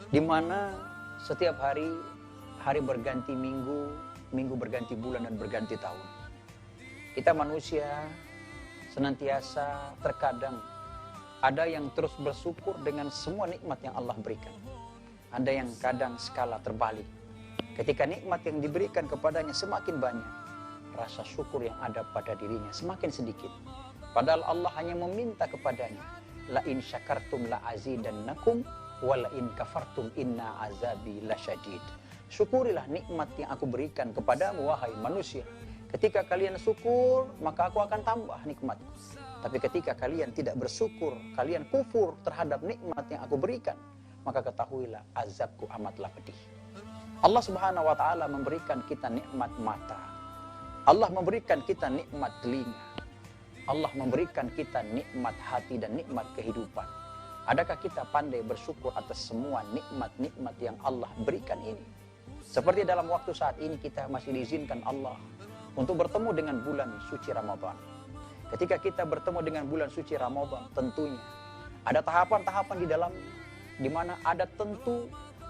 di mana setiap hari, hari berganti minggu, minggu berganti bulan dan berganti tahun. Kita manusia senantiasa terkadang ada yang terus bersyukur dengan semua nikmat yang Allah berikan. Ada yang kadang skala terbalik. Ketika nikmat yang diberikan kepadanya semakin banyak, rasa syukur yang ada pada dirinya semakin sedikit. Padahal Allah hanya meminta kepadanya, la in syakartum la azidannakum wa la in kafartum inna azabi lasyadid. Syukurilah nikmat yang aku berikan kepadamu wahai manusia. Ketika kalian syukur, maka aku akan tambah nikmatku. Tapi ketika kalian tidak bersyukur, kalian kufur terhadap nikmat yang aku berikan, maka ketahuilah azabku amatlah pedih. Allah Subhanahu wa taala memberikan kita nikmat mata. Allah memberikan kita nikmat telinga. Allah memberikan kita nikmat hati dan nikmat kehidupan. Adakah kita pandai bersyukur atas semua nikmat-nikmat yang Allah berikan ini? Seperti dalam waktu saat ini kita masih diizinkan Allah untuk bertemu dengan bulan suci Ramadan. Ketika kita bertemu dengan bulan suci Ramadan, tentunya ada tahapan-tahapan di dalamnya, di mana ada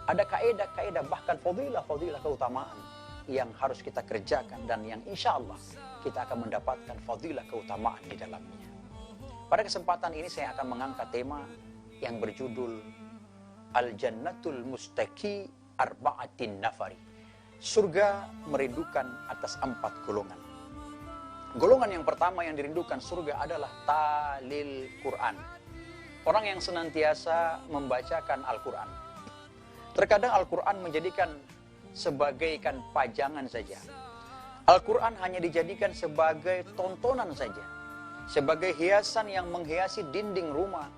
ada kaedah-kaedah, bahkan fadilah-fadilah keutamaan yang harus kita kerjakan dan yang insya Allah kita akan mendapatkan fadilah keutamaan di dalamnya. Pada kesempatan ini saya akan mengangkat tema yang berjudul Al-Jannatul Mustaqi Arba'atin Nafari. Surga merindukan atas 4 golongan. Golongan yang pertama yang dirindukan surga adalah talil Quran. Orang yang senantiasa membacakan Al-Quran. Terkadang Al-Quran menjadikan sebagaikan pajangan saja. Al-Quran hanya dijadikan sebagai tontonan saja. Sebagai hiasan yang menghiasi dinding rumah.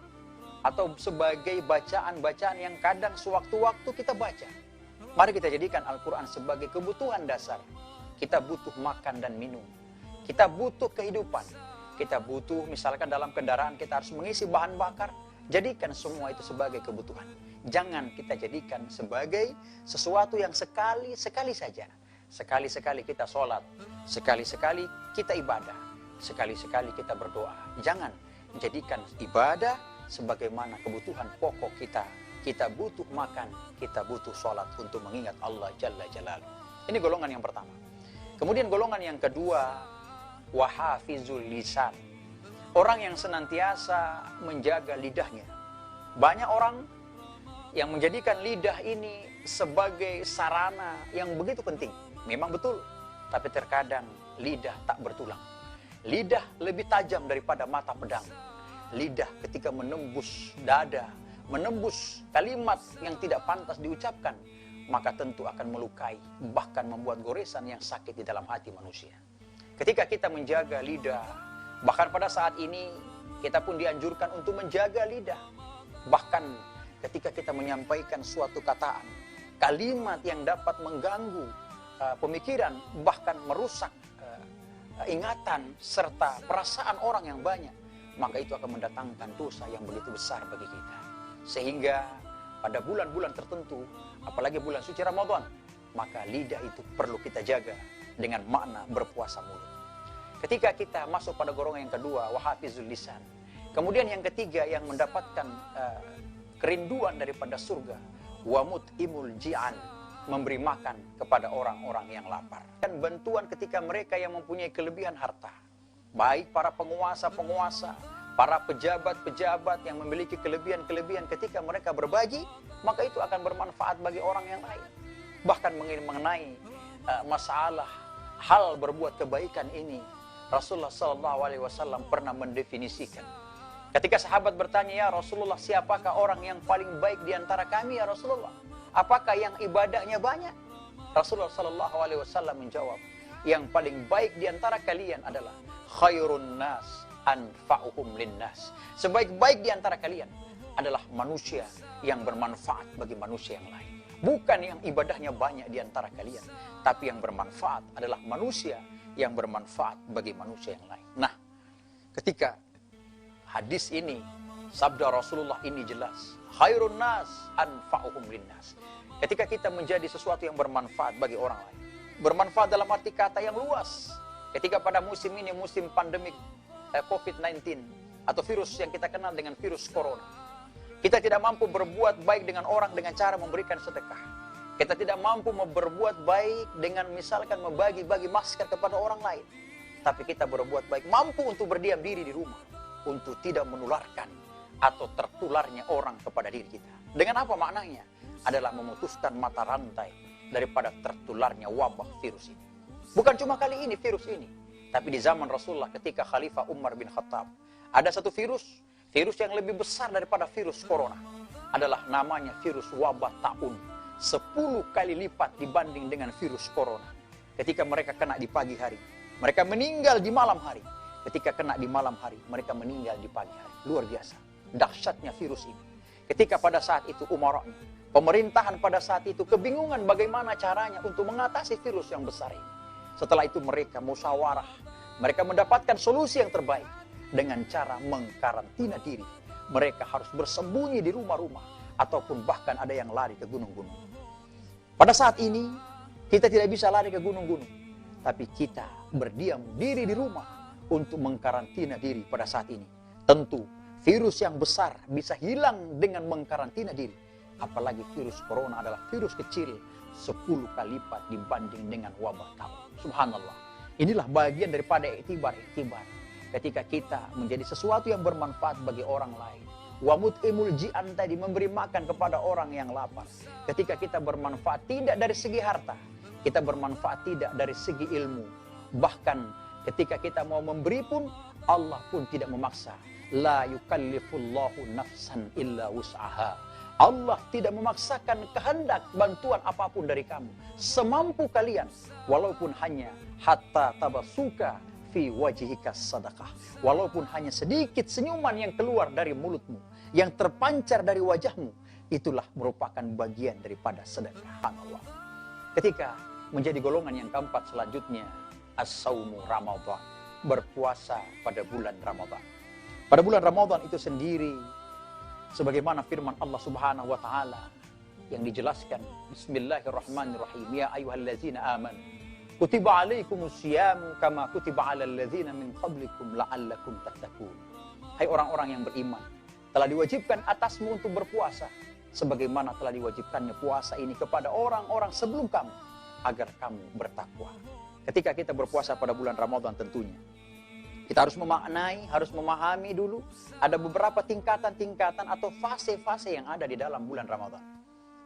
Atau sebagai bacaan-bacaan yang kadang sewaktu-waktu kita baca. Mari kita jadikan Al-Quran sebagai kebutuhan dasar. Kita butuh makan dan minum. Kita butuh kehidupan. Kita butuh misalkan dalam kendaraan kita harus mengisi bahan bakar. Jadikan semua itu sebagai kebutuhan. Jangan kita jadikan sebagai sesuatu yang sekali-sekali saja. Sekali-sekali kita sholat. Sekali-sekali kita ibadah. Sekali-sekali kita berdoa. Jangan jadikan ibadah sebagaimana kebutuhan pokok kita. Kita butuh makan, kita butuh sholat untuk mengingat Allah Jalla Jalaluh. Ini golongan yang pertama. Kemudian golongan yang kedua, wahafizul lisan. Orang yang senantiasa menjaga lidahnya. Banyak orang yang menjadikan lidah ini sebagai sarana yang begitu penting. Memang betul, tapi terkadang lidah tak bertulang. Lidah lebih tajam daripada mata pedang. Lidah ketika menembus dada, menembus kalimat yang tidak pantas diucapkan, maka tentu akan melukai, bahkan membuat goresan yang sakit di dalam hati manusia. Ketika kita menjaga lidah, bahkan pada saat ini kita pun dianjurkan untuk menjaga lidah. Bahkan ketika kita menyampaikan suatu kataan, kalimat yang dapat mengganggu pemikiran, bahkan merusak ingatan serta perasaan orang yang banyak, maka itu akan mendatangkan dosa yang begitu besar bagi kita. Sehingga pada bulan-bulan tertentu, apalagi bulan suci Ramadan, maka lidah itu perlu kita jaga dengan makna berpuasa mulut. Ketika kita masuk pada golongan yang kedua, wahafizul lisan. Kemudian yang ketiga yang mendapatkan kerinduan daripada surga, wamut imul ji'an, memberi makan kepada orang-orang yang lapar. Dan bantuan ketika mereka yang mempunyai kelebihan harta. Baik para penguasa-penguasa, para pejabat-pejabat yang memiliki kelebihan-kelebihan ketika mereka berbagi, maka itu akan bermanfaat bagi orang yang lain. Bahkan mengenai masalah hal berbuat kebaikan ini, Rasulullah SAW pernah mendefinisikan. Ketika sahabat bertanya, ya Rasulullah, siapakah orang yang paling baik di antara kami ya Rasulullah? Apakah yang ibadahnya banyak? Rasulullah SAW menjawab, yang paling baik di antara kalian adalah khairun nas anfa'uhum linnas. Sebaik-baik di antara kalian adalah manusia yang bermanfaat bagi manusia yang lain. Bukan yang ibadahnya banyak di antara kalian, tapi yang bermanfaat adalah manusia yang bermanfaat bagi manusia yang lain. Nah, ketika hadis ini, sabda Rasulullah ini jelas, khairun nas anfa'uhum linnas. Ketika kita menjadi sesuatu yang bermanfaat bagi orang lain, bermanfaat dalam arti kata yang luas. Ketika pada musim ini, musim pandemik COVID-19 atau virus yang kita kenal dengan virus corona, Kita tidak mampu berbuat baik dengan orang dengan cara memberikan sedekah. Kita tidak mampu berbuat baik dengan misalkan membagi-bagi masker kepada orang lain. Tapi kita berbuat baik, mampu untuk berdiam diri di rumah. Untuk tidak menularkan atau tertularnya orang kepada diri kita. Dengan apa maknanya? Adalah memutuskan mata rantai daripada tertularnya wabah virus ini. Bukan cuma kali ini virus ini. Tapi di zaman Rasulullah ketika Khalifah Umar bin Khattab. Ada satu virus yang lebih besar daripada virus corona. Adalah namanya virus wabah taun. 10 kali lipat dibanding dengan virus corona. Ketika mereka kena di pagi hari, mereka meninggal di malam hari. Ketika kena di malam hari, mereka meninggal di pagi hari. Luar biasa, dahsyatnya virus ini. Ketika pada saat itu umaranya, pemerintahan pada saat itu kebingungan bagaimana caranya untuk mengatasi virus yang besar ini. Setelah itu mereka musyawarah, mereka mendapatkan solusi yang terbaik dengan cara mengkarantina diri. Mereka harus bersembunyi di rumah-rumah ataupun bahkan ada yang lari ke gunung-gunung. Pada saat ini kita tidak bisa lari ke gunung-gunung, tapi kita berdiam diri di rumah untuk mengkarantina diri pada saat ini. Tentu virus yang besar bisa hilang dengan mengkarantina diri. Apalagi virus corona adalah virus kecil 10 kali lipat dibanding dengan wabah taun. Subhanallah. Inilah bagian daripada iktibar. Ketika kita menjadi sesuatu yang bermanfaat bagi orang lain. Wa mut'imul ji'an tadi, memberi makan kepada orang yang lapar. Ketika kita bermanfaat tidak dari segi harta, kita bermanfaat tidak dari segi ilmu. Bahkan ketika kita mau memberi pun, Allah pun tidak memaksa. La yukallifullahu nafsan illa wus'aha. Allah tidak memaksakan kehendak bantuan apapun dari kamu. Semampu kalian, walaupun hanya hatta tabasuka fi wajhika sadaqah. Walaupun hanya sedikit senyuman yang keluar dari mulutmu, yang terpancar dari wajahmu, itulah merupakan bagian daripada sedekah. Allah. Ketika menjadi golongan yang keempat selanjutnya, as-saumu Ramadan, berpuasa pada bulan Ramadan. Pada bulan Ramadan itu sendiri, sebagaimana firman Allah Subhanahu wa taala yang dijelaskan, Bismillahirrahmanirrahim, ya ayyuhallazina amanu kutiba alaikumusyiyamu kama kutiba alal ladzina min qablikum la'allakum tattaqun. Hai orang-orang yang beriman, telah diwajibkan atasmu untuk berpuasa sebagaimana telah diwajibkannya puasa ini kepada orang-orang sebelum kamu agar kamu bertakwa. Ketika kita berpuasa pada bulan Ramadan tentunya kita harus memaknai, harus memahami dulu ada beberapa tingkatan-tingkatan atau fase-fase yang ada di dalam bulan Ramadan.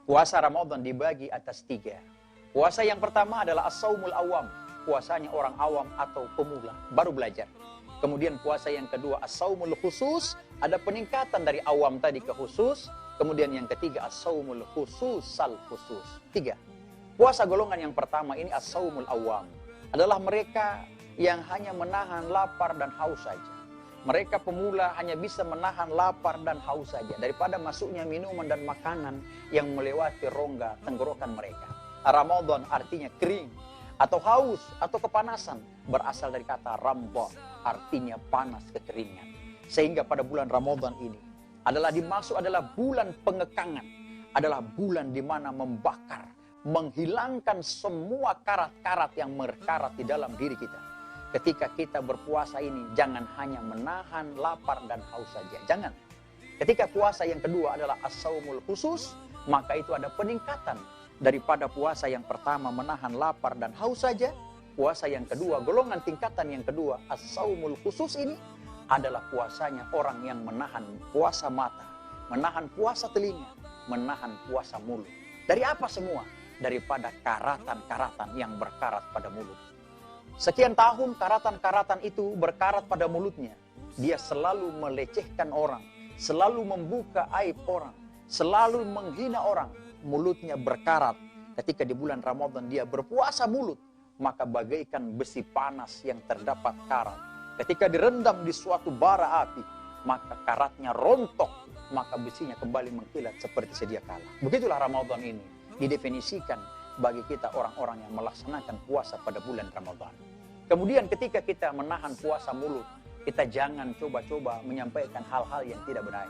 Puasa Ramadan dibagi atas 3. Puasa yang pertama adalah as-saumul awam, puasanya orang awam atau pemula, baru belajar. Kemudian puasa yang kedua as-saumul khusus, ada peningkatan dari awam tadi ke khusus. Kemudian yang ketiga as-saumul khususal khusus. 3. Puasa golongan yang pertama ini as-saumul awam, adalah mereka yang hanya menahan lapar dan haus saja. Mereka pemula hanya bisa menahan lapar dan haus saja daripada masuknya minuman dan makanan yang melewati rongga tenggorokan mereka. Ramadan artinya kering atau haus atau kepanasan, berasal dari kata ramba, artinya panas, kekeringan. Sehingga pada bulan Ramadan ini dimaksud adalah bulan pengekangan, adalah bulan di mana membakar, menghilangkan semua karat-karat yang berkarat di dalam diri kita. Ketika kita berpuasa ini, jangan hanya menahan lapar dan haus saja, jangan. Ketika puasa yang kedua adalah as-saumul khusus, maka itu ada peningkatan daripada puasa yang pertama menahan lapar dan haus saja. Puasa yang kedua, golongan tingkatan yang kedua, as-saumul khusus ini adalah puasanya orang yang menahan puasa mata, menahan puasa telinga, menahan puasa mulut. Dari apa semua? Daripada karatan-karatan yang berkarat pada mulut. Sekian tahun karatan-karatan itu berkarat pada mulutnya. Dia selalu melecehkan orang, selalu membuka aib orang, selalu menghina orang. Mulutnya berkarat. Ketika di bulan Ramadan dia berpuasa mulut, maka bagaikan besi panas yang terdapat karat. Ketika direndam di suatu bara api, maka karatnya rontok, maka besinya kembali mengkilat seperti sedia kala. Begitulah Ramadan ini didefinisikan bagi kita orang-orang yang melaksanakan puasa pada bulan Ramadan. Kemudian ketika kita menahan puasa mulut, kita jangan coba-coba menyampaikan hal-hal yang tidak benar.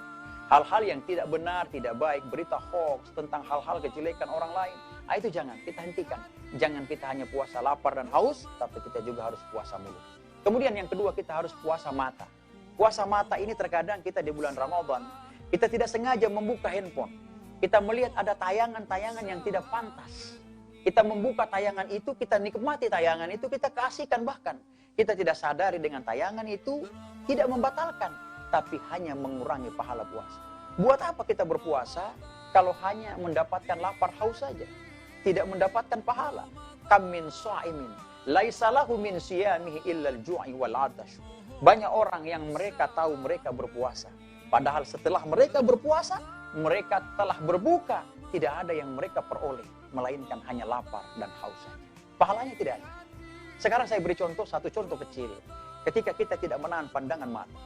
Hal-hal yang tidak benar, tidak baik, berita hoax tentang hal-hal kejelekan orang lain. Itu jangan, kita hentikan. Jangan kita hanya puasa lapar dan haus, tapi kita juga harus puasa mulut. Kemudian yang kedua, kita harus puasa mata. Puasa mata ini terkadang kita di bulan Ramadan, Kita tidak sengaja membuka handphone. Kita melihat ada tayangan-tayangan yang tidak pantas. Kita membuka tayangan itu, kita nikmati tayangan itu, kita kasihkan bahkan. Kita tidak sadari dengan tayangan itu tidak membatalkan, tapi hanya mengurangi pahala puasa. Buat apa kita berpuasa kalau hanya mendapatkan lapar haus saja? Tidak mendapatkan pahala. Kam min sha'imin laisa lahu min siyamihi illa al-ju'i wal 'atash. Banyak orang yang mereka tahu mereka berpuasa. Padahal setelah mereka berpuasa, mereka telah berbuka. Tidak ada yang mereka peroleh, melainkan hanya lapar dan haus saja. Pahalanya tidak ada. Sekarang saya beri satu contoh kecil. Ketika kita tidak menahan pandangan mata.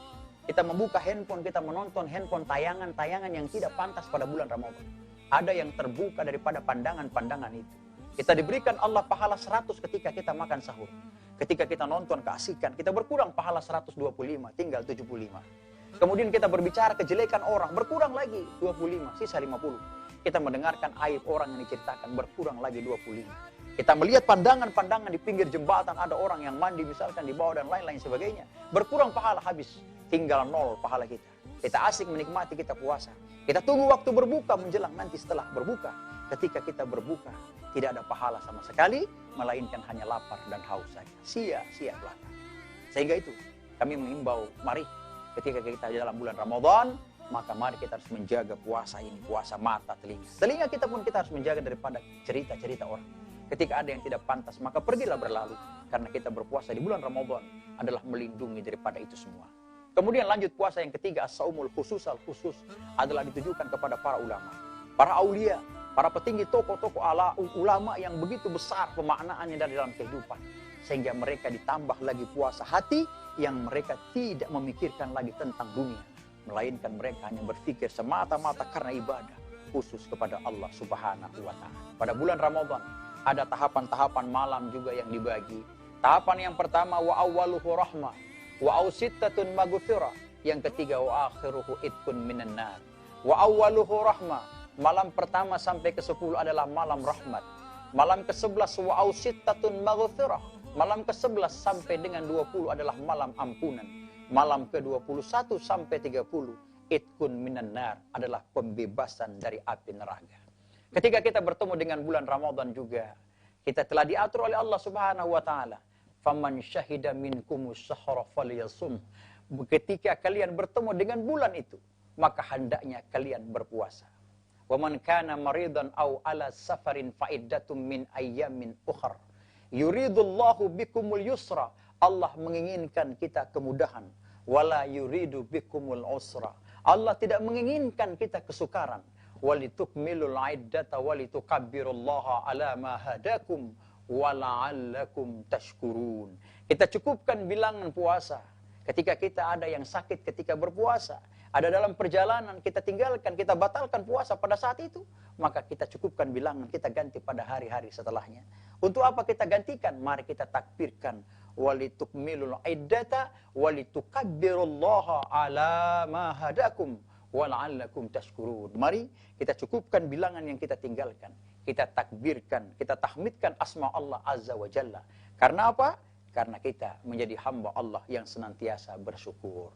Kita membuka handphone, kita menonton handphone tayangan-tayangan yang tidak pantas pada bulan Ramadan. Ada yang terbuka daripada pandangan-pandangan itu. Kita diberikan Allah pahala 100 ketika kita makan sahur. Ketika kita nonton keasikan, kita berkurang pahala 125, tinggal 75. Kemudian kita berbicara kejelekan orang, berkurang lagi 25, sisa 50. Kita mendengarkan aib orang yang diceritakan, berkurang lagi 25. Kita melihat pandangan-pandangan di pinggir jembatan, ada orang yang mandi misalkan di bawah dan lain-lain sebagainya. Berkurang pahala habis, tinggal 0 pahala kita. Kita asik menikmati kita puasa. Kita tunggu waktu berbuka menjelang nanti setelah berbuka. Ketika kita berbuka, tidak ada pahala sama sekali, melainkan hanya lapar dan haus saja. Sia-sia belaka. Sehingga itu, kami mengimbau, mari ketika kita di dalam bulan Ramadan, maka mari kita harus menjaga puasa ini, puasa mata, telinga. Telinga kita pun kita harus menjaga daripada cerita-cerita orang. Ketika ada yang tidak pantas, maka pergilah berlalu. Karena kita berpuasa di bulan Ramadan adalah melindungi daripada itu semua. Kemudian lanjut puasa yang ketiga, as-saumul khusus, al-khusus adalah ditujukan kepada para ulama, para aulia, para petinggi tokoh-tokoh ulama yang begitu besar pemaknaannya dari dalam kehidupan. Sehingga mereka ditambah lagi puasa hati yang mereka tidak memikirkan lagi tentang dunia. Melainkan mereka hanya berpikir semata-mata karena ibadah khusus kepada Allah Subhanahu wa Ta'ala. Pada bulan Ramadan ada tahapan-tahapan malam juga yang dibagi. Tahapan yang pertama, wa awwaluhu rahmah, wa ausittatun maghfirah. Yang ketiga, wa akhiruhu itqun minan nar. Wa awwaluhu rahmah, malam pertama sampai ke-10 adalah malam rahmat. Malam ke-11 wa ausittatun maghfirah. Malam ke-11 sampai dengan 20 adalah malam ampunan. Malam ke-21 sampai 30 itqun minan nar adalah pembebasan dari api neraka. Ketika kita bertemu dengan bulan Ramadan juga, kita telah diatur oleh Allah Subhanahu wa Ta'ala. Faman syahida minkumus syahra falyasum. Ketika kalian bertemu dengan bulan itu, maka hendaknya kalian berpuasa. Wa man kana maridan aw ala safarin fa iddatum min ayyamin ukhra. Yuridullahu bikumul yusra. Allah menginginkan kita kemudahan. Wala yuridu bikumul usra. Allah tidak menginginkan kita kesukaran. Walitukmilul iddata walitukabbirullaha ala ma hadakum wala'allakum tashkurun. Kita cukupkan bilangan puasa. Ketika kita ada yang sakit ketika berpuasa, ada dalam perjalanan kita tinggalkan, kita batalkan puasa pada saat itu, maka kita cukupkan bilangan, kita ganti pada hari-hari setelahnya. Untuk apa kita gantikan? Mari kita takbirkan walitukmilul iddata walitukabbirullaha ala ma hadakum wala'allakum tashkurun. Mari kita cukupkan bilangan yang kita tinggalkan. Kita takbirkan, kita tahmidkan asma Allah Azza wa Jalla. Karena apa? Karena kita menjadi hamba Allah yang senantiasa bersyukur.